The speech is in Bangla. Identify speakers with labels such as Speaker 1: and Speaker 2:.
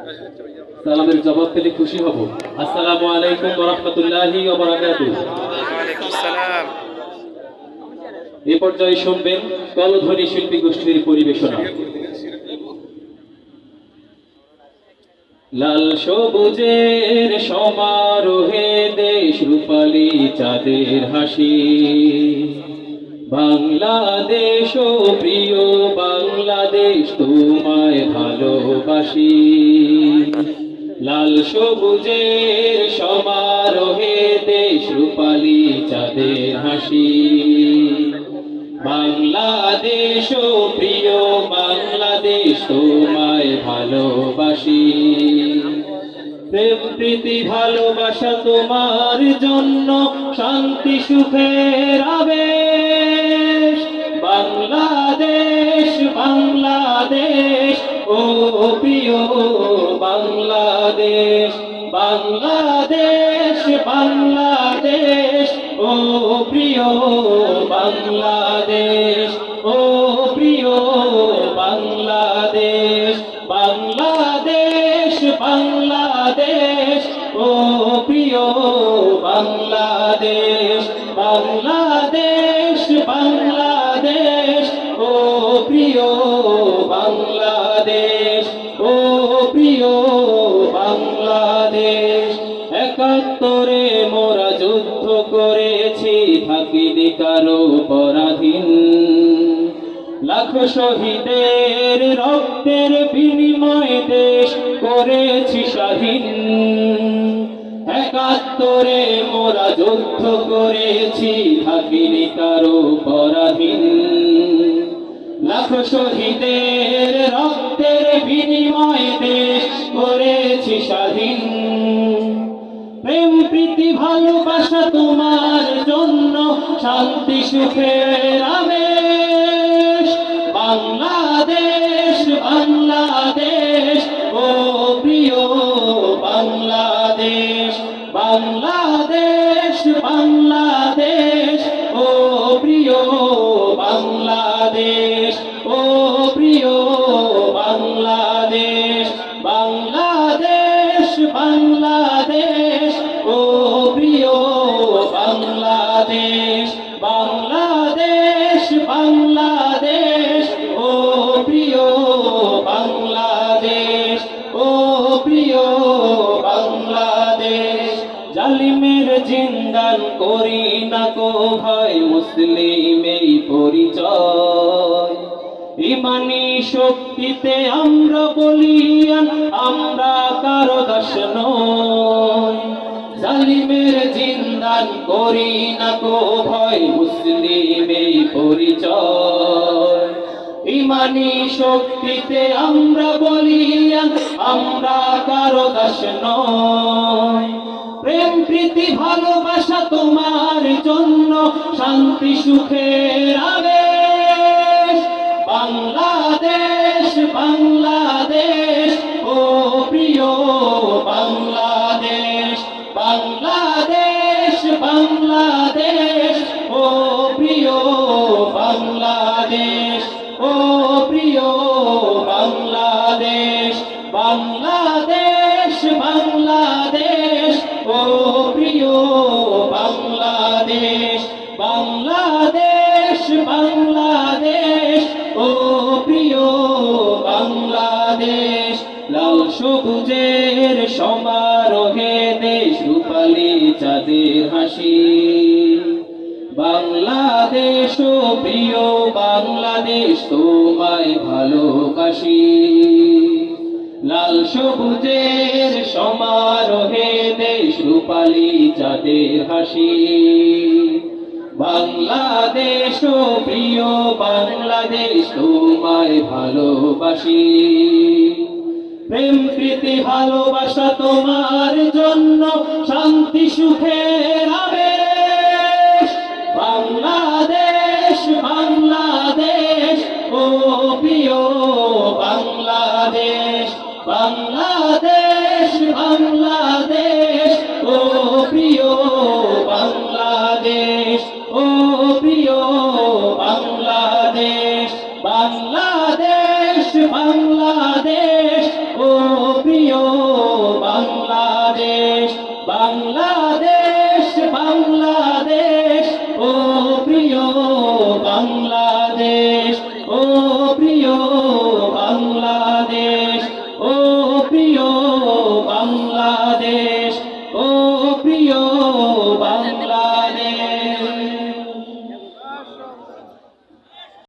Speaker 1: সালামের জবাব পেলে খুশি হব। আসসালামু আলাইকুম ওয়া রাহমাতুল্লাহি ওয়া বারাকাতুহু।
Speaker 2: ওয়ালাইকুম সালাম।
Speaker 1: এই পর্যায়ে শুনবেন কলধ্বনি শিল্পী গোষ্ঠীর পরিবেশনা। লাল সবুজের সমারোহে দেশ রূপালী চাঁদের হাসি, বাংলাদেশ ও প্রিয় বাংলাদেশ তোমায় ভালোবাসি। লাল সবুজের সমারোহে দেশ রূপালী চাঁদের হাসি, বাংলাদেশ ও প্রিয় বাংলাদেশ তোমায় ভালোবাসি। প্রেম প্রীতি ভালোবাসা তোমার জন্য শান্তি সুখের আবেশ। বাংলাদেশ বাংলাদেশ ও প্রিয় বাংলাদেশ, বাংলাদেশ বাংলাদেশ ও প্রিয় বাংলাদেশ, ও প্রিয় বাংলাদেশ, বাংলাদেশ বাংলাদেশ ও প্রিয় বাংলাদেশ, বাংলাদেশ বাংলাদেশ ও প্রিয় বাংলাদেশ, ও প্রিয় বাংলাদেশ। একাত্তরে মোরা যুদ্ধ করেছি, থাকিনি কারো পরাধীন। লাখ শহীদের রক্তের বিনিময়ে দেশ করেছি স্বাধীন। একাত্তরে মোরা যুদ্ধ করেছি, থাকিনি কারো পরাধীন। লাখ শহীদের রক্তের বিনিময়ে দেশ করেছি স্বাধীন। প্রেম প্রীতি ভালোবাসা তোমার জন্য শান্তি সুখের আবেশ। বাংলাদেশ বাংলাদেশ ও প্রিয় বাংলাদেশ, বাংলাদেশ বাংলাদেশ ও প্রিয় বাংলাদেশ, ও প্রিয় বাংলাদেশ, বাংলাদেশ বাংলাদেশ ও প্রিয় বাংলাদেশ, বাংলাদেশ বাংলাদেশ ও প্রিয় বাংলাদেশ, ও প্রিয় বাংলাদেশ। জালিমের জিন্দান করি না কো ভয়, মুসলিম এই পরিচয়। ইমানি শক্তিতে আমরা বলিয়ান, আমরা কারো দাস নই। জালিমের জিন্দান করি না কো ভয়, মুসলিম এই পরিচয়। ইমানি শক্তিতে আমরা বলিয়ান, আমরা কারো দাস নই। প্রেম প্রীতি ভালোবাসা তোমার জন্য শান্তি সুখের আবেশ। বাংলাদেশ বাংলাদেশ ও প্রিয় বাংলাদেশ, বাংলাদেশ বাংলাদেশ ও প্রিয় বাংলাদেশ, ও প্রিয় বাংলাদেশ, বাংলাদেশ বাংলাদেশ ও প্রিয় বাংলাদেশ, বাংলাদেশ বাংলাদেশ ও প্রিয় বাংলাদেশ। লাল সবুজের সমারোহে দেশ রূপালী চাঁদের হাসি, বাংলাদেশ ও প্রিয় বাংলাদেশ তোমায় ভালোবাসি। লাল সবুজের সমারোহে দেশ রূপালী চাঁদের হাসি, বাংলাদেশ ও প্রিয় বাংলাদেশ তোমায় ভালোবাসি। প্রেম প্রীতি ভালোবাসা তোমার জন্য শান্তি সুখের আবেশ। বাংলাদেশ বাংলাদেশ ও প্রিয় বাংলাদেশ, বাংলাদেশ বাংলাদেশ ও প্রিয় বাংলাদেশ, ও প্রিয় বাংলাদেশ, বাংলাদেশ বাংলাদেশ ও প্রিয় বাংলাদেশ বাংলাদেশ ও প্রিয় বাংলাদেশ ও প্রিয় বাংলাদেশ ও প্রিয় বাংলাদেশ ও প্রিয়